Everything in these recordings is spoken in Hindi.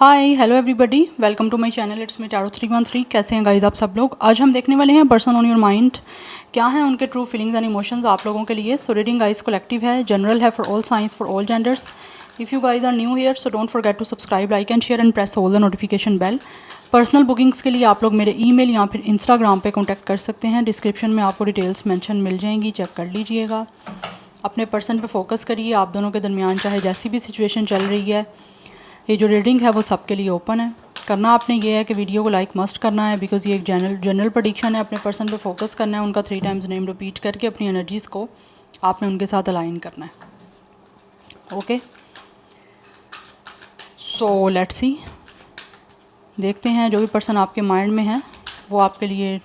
Hi hello everybody, welcome to my channel. It's me tarot 313। कैसे हैं गाइस आप सब लोग। आज हम देखने वाले हैं पर्सन ऑन योर माइंड, क्या है उनके ट्रू फीलिंग्स एंड इमोशंस आप लोगों के लिए। सो रीडिंग गाइस कलेक्टिव है, जनरल है for all signs, for all genders. If you guys are new here so don't forget to subscribe, like and share and press all the notification bell. Personal bookings के लिए आप लोग मेरे ईमेल या फिर इंस्टाग्राम पे कॉन्टैक्ट कर सकते हैं। डिस्क्रिप्शन में आपको डिटेल्स मेंशन मिल जाएंगी, चेक कर लीजिएगा। अपने पर्सन पे फोकस करिए। आप दोनों के दरमियान चाहे जैसी भी सिचुएशन चल रही है, ये जो रीडिंग है वो सबके लिए ओपन है। करना आपने ये है कि वीडियो को लाइक मस्ट करना है, बिकॉज ये एक जनरल प्रेडिक्शन है। अपने पर्सन पे फोकस करना है, उनका 3 टाइम्स नेम रिपीट करके अपनी एनर्जीज़ को आपने उनके साथ अलाइन करना है। ओके, सो लेट्स सी, देखते हैं जो भी पर्सन आपके माइंड में है वो आपके लिए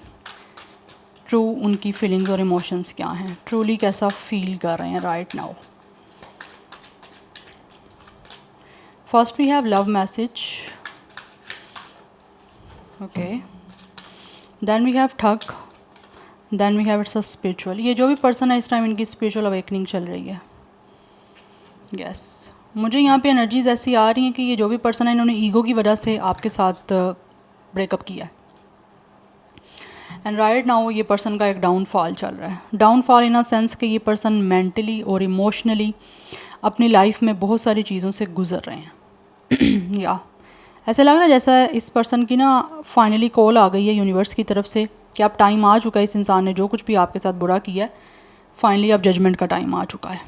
ट्रू उनकी फीलिंग्स और इमोशंस क्या हैं, ट्रूली कैसा फील कर रहे हैं right now. First we have love message, okay, then we have ठग, then we have it's a spiritual. ये जो भी पर्सन है इस टाइम इनकी स्पिरिचुअल अवेकनिंग चल रही है। यस, मुझे यहाँ पे एनर्जीज ऐसी आ रही हैं कि ये जो भी पर्सन है इन्होंने ईगो की वजह से आपके साथ ब्रेकअप किया है। एंड राइट नाउ ये पर्सन का एक डाउनफॉल चल रहा है। डाउनफॉल इन अ सेंस कि ये पर्सन मेंटली और इमोशनली अपनी लाइफ में बहुत सारी चीज़ों से गुजर रहे हैं। या ऐसा लग रहा है जैसा इस पर्सन की ना फाइनली कॉल आ गई है यूनिवर्स की तरफ से कि अब टाइम आ चुका है, इस इंसान ने जो कुछ भी आपके साथ बुरा किया है फाइनली अब जजमेंट का टाइम आ चुका है।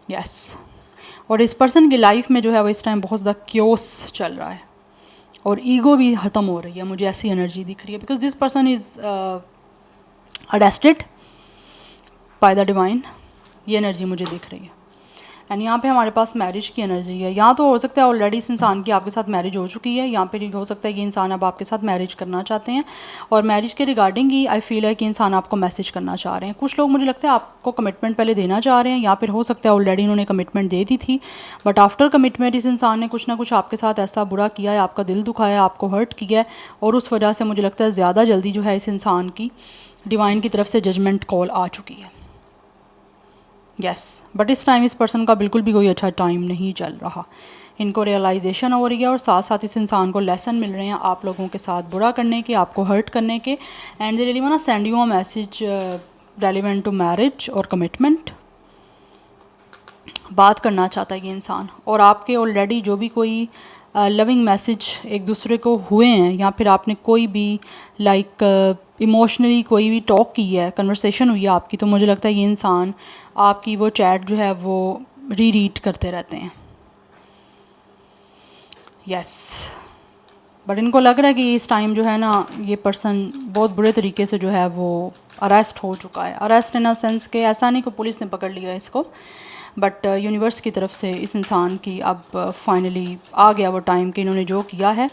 यस, और इस पर्सन की लाइफ में जो है वो इस टाइम बहुत ज़्यादा क्योस चल रहा है और ईगो भी ख़त्म हो रही है। मुझे ऐसी एनर्जी दिख रही है because this person is attested by the divine. ये एनर्जी मुझे दिख रही है। एंड यहाँ पे हमारे पास मैरिज की एनर्जी है। यहाँ तो हो सकता है ऑलरेडी इस इंसान की आपके साथ मैरिज हो चुकी है, यहाँ पे हो सकता है कि इंसान अब आपके साथ मैरिज करना चाहते हैं और मैरिज के रिगार्डिंग ही आई फील है कि इंसान आपको मैसेज करना चाह रहे हैं। कुछ लोग मुझे लगता है आपको कमिटमेंट पहले देना चाह रहे हैं, या फिर हो सकता है ऑलरेडी उन्होंने कमिटमेंट दे दी थी, बट आफ्टर कमिटमेंट इस इंसान ने कुछ ना कुछ आपके साथ ऐसा बुरा किया है, आपका दिल दुखाया, आपको हर्ट किया है, और उस वजह से मुझे लगता है ज़्यादा जल्दी जो है इस इंसान की डिवाइन की तरफ से जजमेंट कॉल आ चुकी है। यस, बट इस टाइम इस पर्सन का बिल्कुल भी कोई अच्छा टाइम नहीं चल रहा। इनको रियलाइजेशन हो रही है और साथ साथ इस इंसान को लेसन मिल रहे हैं आप लोगों के साथ बुरा करने के, आपको हर्ट करने के। And they really want to send you a message relevant to marriage और कमिटमेंट। बात करना चाहता है ये इंसान, और आपके ऑलरेडी जो भी कोई लविंग मैसेज एक दूसरे को हुए हैं, या फिर आपने कोई भी इमोशनली कोई भी टॉक की है, कन्वर्सेशन हुई है आपकी, तो मुझे लगता है ये इंसान आपकी वो चैट जो है वो रीड करते रहते हैं। यस, बट इनको लग रहा है कि इस टाइम जो है ना ये पर्सन बहुत बुरे तरीके से जो है वो अरेस्ट हो चुका है। अरेस्ट इन अ सेंस के ऐसा नहीं कि पुलिस ने पकड़ लिया इसको, बट यूनिवर्स की तरफ से इस इंसान की अब फाइनली आ गया वो टाइम कि इन्होंने जो किया है,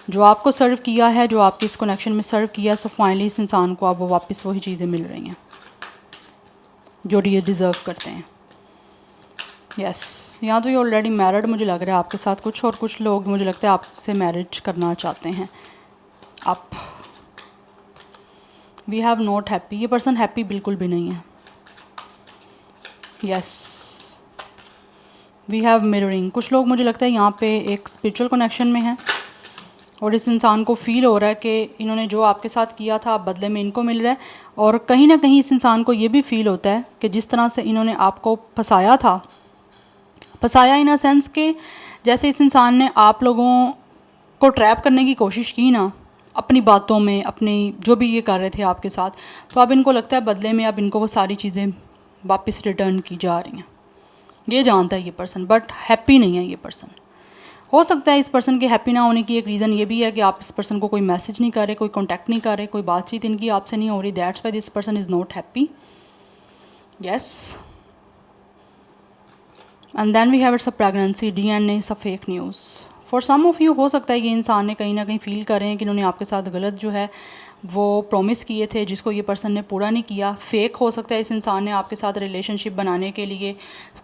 जो आपको सर्व किया है, जो आपके इस कनेक्शन में सर्व किया है, सो फाइनली इस इंसान को अब वो वापस वही चीज़ें मिल रही हैं जो ये डिज़र्व करते हैं। यस, यहाँ तो ये ऑलरेडी मैरिड मुझे लग रहा है आपके साथ कुछ, और कुछ लोग मुझे लगता है आपसे मैरिज करना चाहते हैं। आप वी हैव नॉट हैप्पी, ये पर्सन हैप्पी बिल्कुल भी नहीं है। यस, वी हैव मिररिंग, कुछ लोग मुझे लगता है यहाँ पे एक स्पिरिचुअल कनेक्शन में हैं और इस इंसान को फील हो रहा है कि इन्होंने जो आपके साथ किया था बदले में इनको मिल रहा है, और कहीं ना कहीं इस इंसान को ये भी फील होता है कि जिस तरह से इन्होंने आपको फंसाया था, फंसाया इन अ सेंस के जैसे इस इंसान ने आप लोगों को ट्रैप करने की कोशिश की ना अपनी बातों में, अपनी जो भी ये कर रहे थे आपके साथ, तो अब इनको लगता है बदले में अब इनको वो सारी चीज़ें वापस रिटर्न की जा रही हैं। ये जानता है ये पर्सन, बट हैप्पी नहीं है ये पर्सन। हो सकता है इस पर्सन के हैप्पी ना होने की एक रीज़न ये भी है कि आप इस पर्सन को कोई मैसेज नहीं कर रहे, कोई कॉन्टैक्ट नहीं कर रहे, कोई बातचीत इनकी आपसे नहीं हो रही, that's why this person is not happy. Yes, and then we have it's a pregnancy, DNA is a fake news. For some of you हो सकता है ये इंसान ने कहीं ना कहीं फील कर रहे हैं कि इन्होंने आपके साथ गलत जो है वो प्रॉमिस किए थे जिसको ये पर्सन ने पूरा नहीं किया। फेक हो सकता है इस इंसान ने आपके साथ रिलेशनशिप बनाने के लिए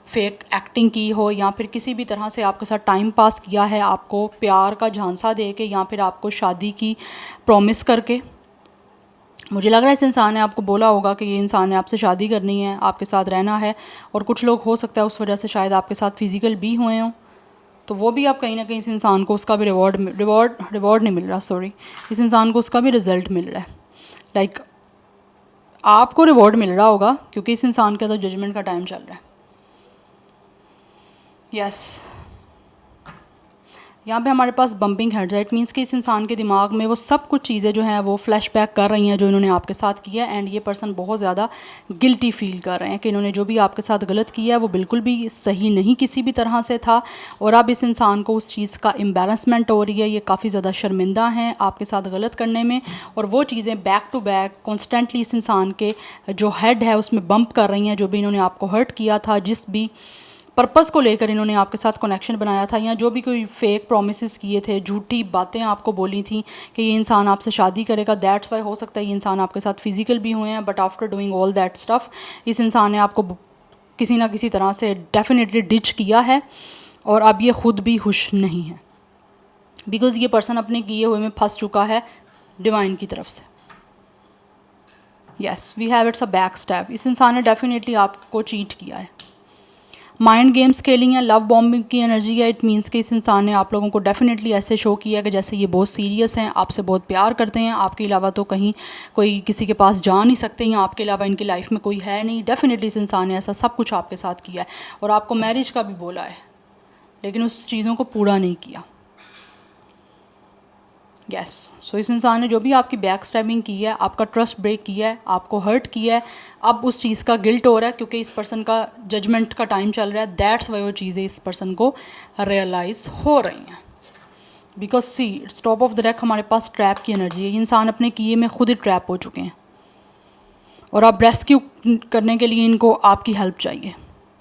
फेक एक्टिंग की हो, या फिर किसी भी तरह से आपके साथ टाइम पास किया है, आपको प्यार का झांसा दे के, या फिर आपको शादी की प्रॉमिस करके। मुझे लग रहा है इस इंसान ने आपको बोला होगा कि ये इंसान ने आपसे शादी करनी है, आपके साथ रहना है, और कुछ लोग हो सकता है उस वजह से शायद आपके साथ फिज़िकल भी हुए हों, तो वो भी आप कहीं ना कहीं इस इंसान को उसका भी रिवॉर्ड नहीं मिल रहा, सॉरी, इस इंसान को उसका भी रिज़ल्ट मिल रहा है। लाइक आपको रिवॉर्ड मिल रहा होगा क्योंकि इस इंसान का तो जजमेंट का टाइम चल रहा है। यस, यहाँ पे हमारे पास बम्पिंग हेड्स है। इट मीन्स कि इस इंसान के दिमाग में वो सब कुछ चीज़ें जो हैं वो फ्लैश बैक कर रही हैं जो इन्होंने आपके साथ किया है। एंड ये पर्सन बहुत ज़्यादा गिल्टी फील कर रहे हैं कि इन्होंने जो भी आपके साथ गलत किया है वो बिल्कुल भी सही नहीं किसी भी तरह से था, और अब इस इंसान को उस चीज़ का एम्बेरसमेंट हो रही है। ये काफ़ी ज़्यादा शर्मिंदा हैं आपके साथ गलत करने में, और वो चीज़ें बैक टू बैक कॉन्स्टेंटली इस इंसान के जो हेड है उसमें बम्प कर रही हैं। जो भी इन्होंने आपको हर्ट किया था, जिस भी पर्पज़ को लेकर इन्होंने आपके साथ कनेक्शन बनाया था, या जो भी कोई फेक प्रोमिस किए थे, झूठी बातें आपको बोली थी कि ये इंसान आपसे शादी करेगा, दैट्स वाई हो सकता है ये इंसान आपके साथ फिज़िकल भी हुए हैं, but after doing all that stuff इस इंसान ने आपको किसी ना किसी तरह से डेफिनेटली डिच किया है, और अब ये ख़ुद भी खुश नहीं है बिकॉज़ ये पर्सन अपने किए हुए में फंस चुका है डिवाइन की तरफ से। Yes, we have it's a back step. इस इंसान ने डेफिनेटली आपको चीट किया है, माइंड गेम्स खेली हैं, लव बॉम्बिंग की एनर्जी है। इट मीन्स कि इस इंसान ने आप लोगों को डेफिनेटली ऐसे शो किया कि जैसे ये बहुत सीरियस हैं, आपसे बहुत प्यार करते हैं, आपके अलावा तो कहीं कोई किसी के पास जा नहीं सकते, या आपके अलावा इनकी लाइफ में कोई है नहीं। डेफिनेटली इस इंसान ने ऐसा सब कुछ आपके साथ किया है, और आपको मैरिज का भी बोला है लेकिन उस चीज़ों को पूरा नहीं किया। यस, सो इस इंसान ने जो भी आपकी बैक स्टैबिंग की है, आपका ट्रस्ट ब्रेक किया है, आपको हर्ट किया है, अब उस चीज़ का गिल्ट हो रहा है क्योंकि इस पर्सन का जजमेंट का टाइम चल रहा है। दैट्स वाई वो चीज़ें इस पर्सन को रियलाइज़ हो रही हैं। Because see its top of the deck, हमारे पास ट्रैप की एनर्जी है। ये इंसान अपने किए में खुद ही ट्रैप हो चुके हैं, और अब रेस्क्यू करने के लिए इनको आपकी हेल्प चाहिए,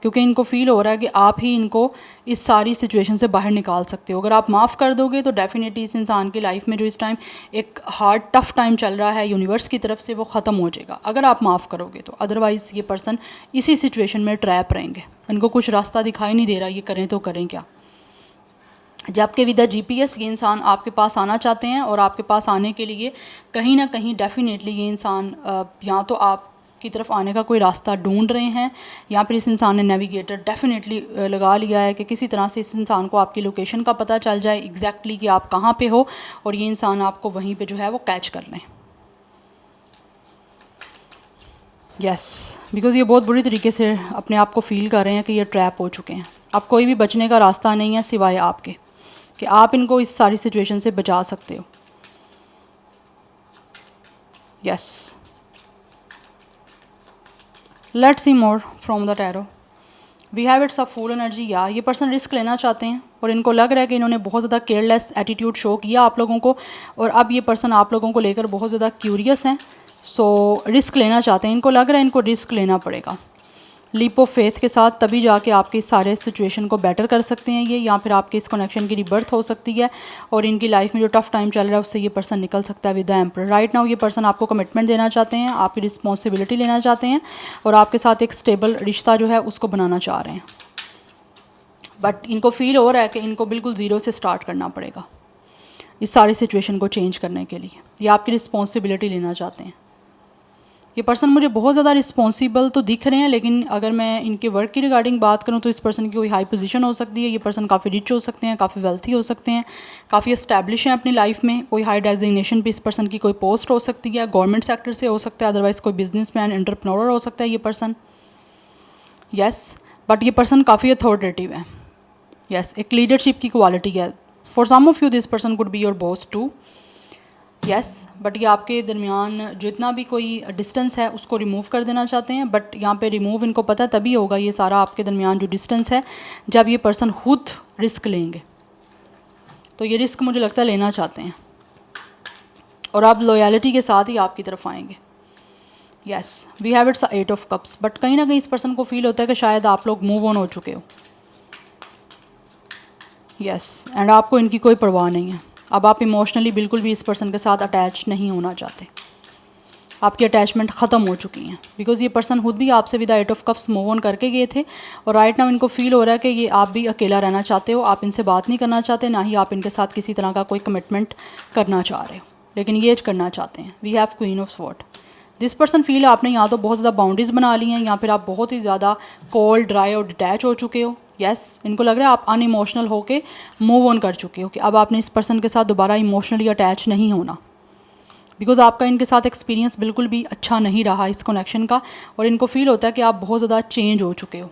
क्योंकि इनको फील हो रहा है कि आप ही इनको इस सारी सिचुएशन से बाहर निकाल सकते हो। अगर आप माफ़ कर दोगे तो डेफिनेटली इस इंसान की लाइफ में जो इस टाइम एक हार्ड टफ टाइम चल रहा है यूनिवर्स की तरफ से, वो ख़त्म हो जाएगा अगर आप माफ़ करोगे तो। अदरवाइज़ ये पर्सन इसी सिचुएशन में ट्रैप रहेंगे, इनको कुछ रास्ता दिखाई नहीं दे रहा, ये करें तो करें क्या। जबकि विद द GPS ये इंसान आपके पास आना चाहते हैं, और आपके पास आने के लिए कहीं ना कहीं डेफिनेटली ये इंसान या तो आप की तरफ आने का कोई रास्ता ढूंढ रहे हैं, या फिर इस इंसान ने नेविगेटर डेफिनेटली लगा लिया है कि किसी तरह से इस इंसान को आपकी लोकेशन का पता चल जाए एग्जैक्टली कि आप कहाँ पे हो, और ये इंसान आपको वहीं पे जो है वो कैच कर लें। यस, बिकॉज़ ये बहुत बुरी तरीके से अपने आप को फील कर रहे हैं कि ये ट्रैप हो चुके हैं। अब कोई भी बचने का रास्ता नहीं है सिवाय आपके, कि आप इनको इस सारी सिचुएशन से बचा सकते हो। Yes, let's see more from the tarot. We have it's a fool energy. या ये पर्सन रिस्क लेना चाहते हैं, और इनको लग रहा है कि इन्होंने बहुत ज़्यादा केयरलेस एटीट्यूड शो किया आप लोगों को, और अब ये पर्सन आप लोगों को लेकर बहुत ज़्यादा क्यूरियस हैं। सो रिस्क लेना चाहते हैं, इनको लग रहा है इनको रिस्क लेना पड़ेगा लीप ऑफ फेथ के साथ, तभी जाके आपके सारे सिचुएशन को बेटर कर सकते हैं ये, या फिर आपके इस कनेक्शन की रिबर्थ हो सकती है, और इनकी लाइफ में जो टफ टाइम चल रहा है उससे ये पर्सन निकल सकता है with the emperor. Right now ये पर्सन आपको कमिटमेंट देना चाहते हैं, आपकी रिस्पॉन्सिबिलिटी लेना चाहते हैं, और आपके साथ एक स्टेबल रिश्ता जो है उसको बनाना चाह रहे हैं। बट इनको फील हो रहा है कि इनको बिल्कुल ज़ीरो से स्टार्ट करना पड़ेगा इस सारी सिचुएशन को चेंज करने के लिए। ये आपकी रिस्पॉन्सिबिलिटी लेना चाहते हैं। ये पर्सन मुझे बहुत ज़्यादा रिस्पॉन्सिबल तो दिख रहे हैं, लेकिन अगर मैं इनके वर्क की रिगार्डिंग बात करूं तो इस पर्सन की कोई हाई पोजीशन हो सकती है। ये पर्सन काफ़ी रिच हो सकते हैं, काफ़ी वेल्थी हो सकते हैं, काफ़ी इस्टेब्लिश हैं अपनी लाइफ में। कोई हाई डेजिग्नेशन पे इस पर्सन की कोई पोस्ट हो सकती है, गवर्नमेंट सेक्टर से हो सकता है, अदरवाइज़ कोई बिजनेसमैन एंटरप्रेन्योर हो सकता है ये पर्सन। यस, बट ये पर्सन काफ़ी अथॉरिटेटिव है। यस, एक लीडरशिप की क्वालिटी है। For some of you this person could be your boss too. Yes, but ये आपके दरमियान जो इतना भी कोई डिस्टेंस है उसको रिमूव कर देना चाहते हैं। बट यहाँ पे रिमूव इनको पता तभी होगा ये सारा आपके दरमियान जो डिस्टेंस है, जब ये पर्सन खुद रिस्क लेंगे। तो ये रिस्क मुझे लगता है लेना चाहते हैं, और आप लॉयल्टी के साथ ही आपकी तरफ आएंगे। Yes, we have it's 8 of cups. But कहीं ना कहीं इस पर्सन को फील होता है कि शायद आप लोग मूव ऑन हो चुके हो। यस, एंड आपको इनकी कोई परवाह नहीं है। अब आप इमोशनली बिल्कुल भी इस पर्सन के साथ अटैच नहीं होना चाहते, आपकी अटैचमेंट ख़त्म हो चुकी हैं। बिकॉज़ ये पर्सन खुद भी आपसे with 8 of cups move on करके गए थे, और राइट नाउ इनको फील हो रहा है कि ये आप भी अकेला रहना चाहते हो, आप इनसे बात नहीं करना चाहते, ना ही आप इनके साथ किसी तरह का कोई कमिटमेंट करना चाह रहे हो, लेकिन ये करना चाहते हैं। We have queen of sword. This person feel आपने या तो बहुत ज़्यादा बाउंड्रीज बना ली हैं या फिर आप बहुत ही ज़्यादा कोल्ड, ड्राई और डिटैच हो चुके हो। यस, इनको लग रहा है आप अनइमोशनल होके मूव ऑन कर चुके हो कि अब आपने इस पर्सन के साथ दोबारा इमोशनली अटैच नहीं होना, बिकॉज आपका इनके साथ एक्सपीरियंस बिल्कुल भी अच्छा नहीं रहा इस कनेक्शन का, और इनको फील होता है कि आप बहुत ज़्यादा चेंज हो चुके हो,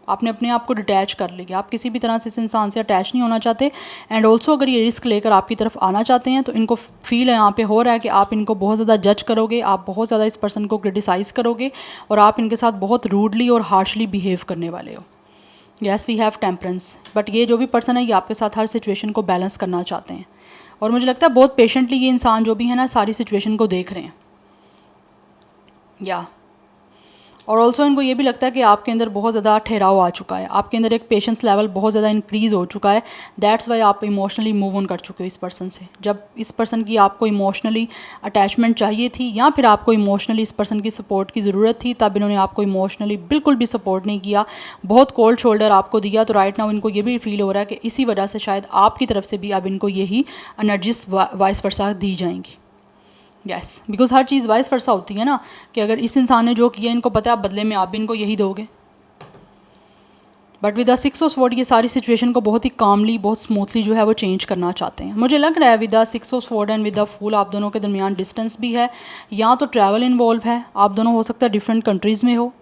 आपने अपने आप को डिटैच कर लिया, आप किसी भी तरह से इस इंसान से अटैच नहीं होना चाहते। एंड ऑल्सो अगर ये रिस्क लेकर आपकी तरफ आना चाहते हैं तो इनको फील है यहाँ पे हो रहा है कि आप इनको बहुत ज़्यादा जज करोगे, आप बहुत ज़्यादा इस पर्सन को क्रिटिसाइज़ करोगे और आप इनके साथ बहुत रूडली और हार्शली बिहेव करने वाले हो। Yes, we have temperance, but ये जो भी पर्सन है ये आपके साथ हर सिचुएशन को बैलेंस करना चाहते हैं, और मुझे लगता है बहुत पेशेंटली ये इंसान जो भी है ना सारी सिचुएशन को देख रहे हैं। या और ऑल्सो इनको ये भी लगता है कि आपके अंदर बहुत ज़्यादा ठहराव आ चुका है, आपके अंदर एक पेशेंस लेवल बहुत ज़्यादा इंक्रीज़ हो चुका है। दैट्स वाई आप इमोशनली मूव ऑन कर चुके हो इस पर्सन से। जब इस पर्सन की आपको इमोशनली अटैचमेंट चाहिए थी या फिर आपको इमोशनली इस पर्सन की सपोर्ट की ज़रूरत थी, तब इन्होंने आपको इमोशनली बिल्कुल भी सपोर्ट नहीं किया, बहुत कोल्ड शोल्डर आपको दिया। तो राइट नाउ इनको ये भी फील हो रहा है कि इसी वजह से शायद आपकी तरफ से भी अब इनको यही एनर्जीज वाइस वर्सा दी जाएंगी। Yes, because her cheese vice versa होती है ना, कि अगर इस इंसान ने जो किया इनको पता है आप बदले में आप भी इनको यही दोगे। But with the 6 of sword ये सारी सिचुएशन को बहुत ही कामली, बहुत स्मूथली जो है वो चेंज करना चाहते हैं। मुझे लग रहा है with the 6 of sword and with the fool आप दोनों के दरमियान डिस्टेंस भी है, या तो ट्रैवल इन्वॉल्व है, आप दोनों हो सकता है डिफरेंट कंट्रीज़ में हो,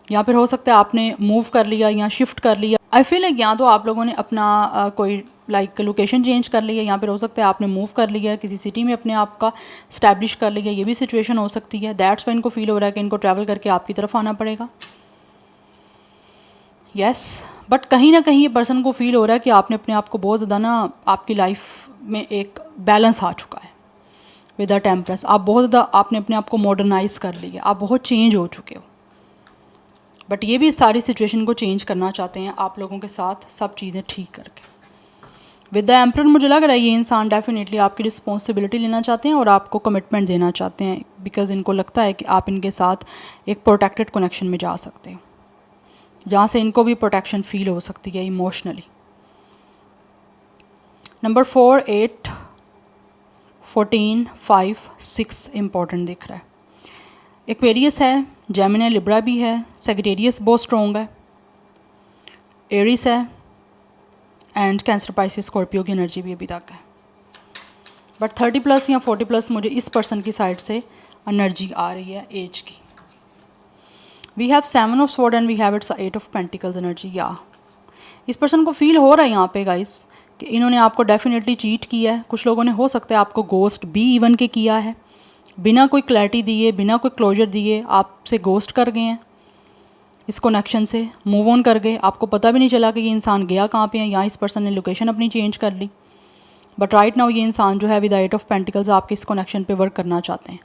या फिर हो सकता है आपने मूव कर लिया या शिफ्ट कर लिया। आई फील लाइक या तो आप लोगों ने अपना कोई लाइक लोकेशन चेंज कर लिया, या फिर हो सकता है आपने मूव कर लिया किसी सिटी में अपने आप का स्टैब्लिश कर लिया, ये भी सिचुएशन हो सकती है। दैट्स वाई इनको फील हो रहा है कि इनको ट्रैवल करके आपकी तरफ आना पड़ेगा। यस, बट कहीं ना कहीं ये पर्सन को फील हो रहा है कि आपने अपने आप को बहुत ज़्यादा ना, आपकी लाइफ में एक बैलेंस आ चुका है विद द टेम्परेंस। आप बहुत ज़्यादा आपने अपने आप को मॉडर्नाइज कर लिया, आप बहुत चेंज हो चुके हो। बट ये भी इस सारी सिचुएशन को चेंज करना चाहते हैं आप लोगों के साथ सब चीज़ें ठीक करके। विद द एम्परर मुझे लग रहा है ये इंसान डेफिनेटली आपकी रिस्पॉन्सिबिलिटी लेना चाहते हैं और आपको कमिटमेंट देना चाहते हैं, बिकॉज इनको लगता है कि आप इनके साथ एक प्रोटेक्टेड कनेक्शन में जा सकते हो, जहाँ से इनको भी प्रोटेक्शन फील हो सकती है इमोशनली। नंबर 4, 8, 14, 5, 6 इम्पॉर्टेंट दिख रहा है। एक्वेरियस है, जेमिनी लिब्रा भी है, सेजिटेरियस बहुत स्ट्रॉन्ग है, एरिस है, एंड कैंसर, पाइसेस, स्कॉर्पियो की एनर्जी भी अभी तक है। बट 30+ या 40+ मुझे इस पर्सन की साइड से एनर्जी आ रही है एज की। We have 7 of sword and we have it's 8 of pentacles energy. या इस पर्सन को फील हो रहा है यहाँ पे गाइस कि इन्होंने आपको डेफिनेटली चीट किया है। कुछ लोगों ने हो सकता है आपको गोस्ट भी इवन के किया है, बिना कोई क्लैरिटी दिए, बिना कोई क्लोजर दिए आपसे गोस्ट कर गए हैं, इस कनेक्शन से मूव ऑन कर गए। आपको पता भी नहीं चला कि ये इंसान गया कहाँ पे है, या इस पर्सन ने लोकेशन अपनी चेंज कर ली। बट राइट नाउ ये इंसान जो है विद 8 ऑफ पेंटिकल्स आपके इस कनेक्शन पे वर्क करना चाहते हैं,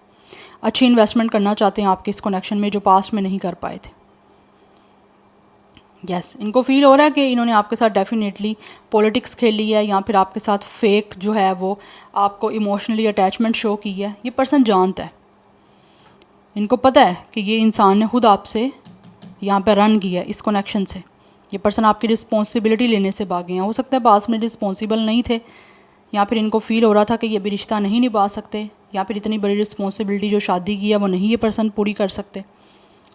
अच्छी इन्वेस्टमेंट करना चाहते हैं आपके इस कनेक्शन में जो पास्ट में नहीं कर पाए थे। यस, इनको फील हो रहा है कि इन्होंने आपके साथ डेफिनेटली पॉलिटिक्स खेली है, या फिर आपके साथ फेक जो है वो आपको इमोशनली अटैचमेंट शो की है। ये पर्सन जानता है, इनको पता है कि ये इंसान ने खुद आपसे यहाँ पे रन किया है इस कनेक्शन से। ये पर्सन आपकी रिस्पॉन्सिबिलिटी लेने से भागे हैं। हो सकता है पास में रिस्पॉन्सिबल नहीं थे, या फिर इनको फील हो रहा था कि ये भी रिश्ता नहीं निभा सकते, या फिर इतनी बड़ी रिस्पॉन्सिबिलिटी जो शादी की है वो नहीं ये पर्सन पूरी कर सकते।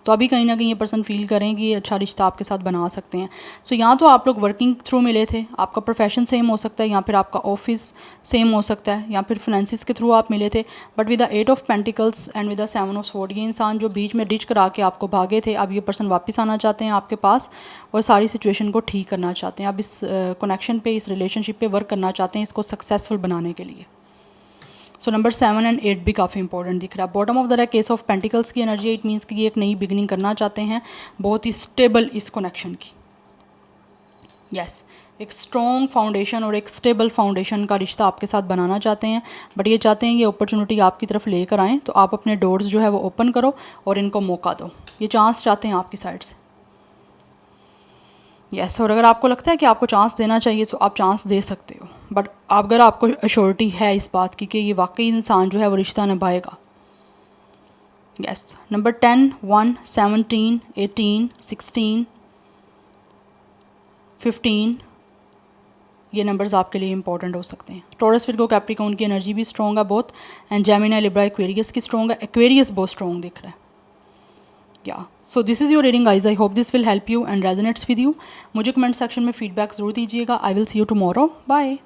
तो अभी कहीं ना कहीं ये पर्सन फील करें कि ये अच्छा रिश्ता आपके साथ बना सकते हैं। सो यहाँ तो आप लोग वर्किंग थ्रू मिले थे, आपका प्रोफेशन सेम हो सकता है, या फिर आपका ऑफिस सेम हो सकता है, या फिर फाइनेंसिस के थ्रू आप मिले थे। But with the 8 of pentacles and with the 7 of sword ये इंसान जो बीच में डिच करा के आपको भागे थे, अब ये पर्सन वापस आना चाहते हैं आपके पास और सारी सिचुएशन को ठीक करना चाहते हैं। अब इस कनेक्शन पे, इस रिलेशनशिप पे वर्क करना चाहते हैं इसको सक्सेसफुल बनाने के लिए। सो नंबर 7 एंड 8 भी काफ़ी इंपॉर्टेंट दिख रहा है। Bottom of the case of pentacles की एनर्जी, इट मीन्स कि ये एक नई बिगिनिंग करना चाहते हैं, बहुत ही स्टेबल इस कनेक्शन की। यस, एक स्ट्रॉन्ग फाउंडेशन और एक स्टेबल फाउंडेशन का रिश्ता आपके साथ बनाना चाहते हैं। बट ये चाहते हैं ये अपॉर्चुनिटी आपकी तरफ लेकर आएँ, तो आप अपने डोर्स जो है वो ओपन करो और इनको मौका दो। ये चांस चाहते हैं आपकी साइड से। यस, और अगर आपको लगता है कि आपको चांस देना चाहिए तो आप चांस दे सकते हो, बट अगर आपको अश्योरिटी है इस बात की कि ये वाकई इंसान जो है वो रिश्ता निभाएगा। यस, नंबर 10, 1, 17, 18, 16, 15, ये नंबर्स आपके लिए इंपॉर्टेंट हो सकते हैं। टॉरस विर्गो कैप्रिकॉर्न की एनर्जी भी स्ट्रॉन्ग है बहुत, एंड जेमिनी लिब्रा एक्वेरियस की स्ट्रॉन्ग है। एक्वेरियस बहुत स्ट्रॉन्ग दिख रहा है। या so this is your reading guys. I hope this will help you and resonates with you. मुझे कमेंट सेक्शन में फीडबैक ज़रूर दीजिएगा। I will see you tomorrow. Bye.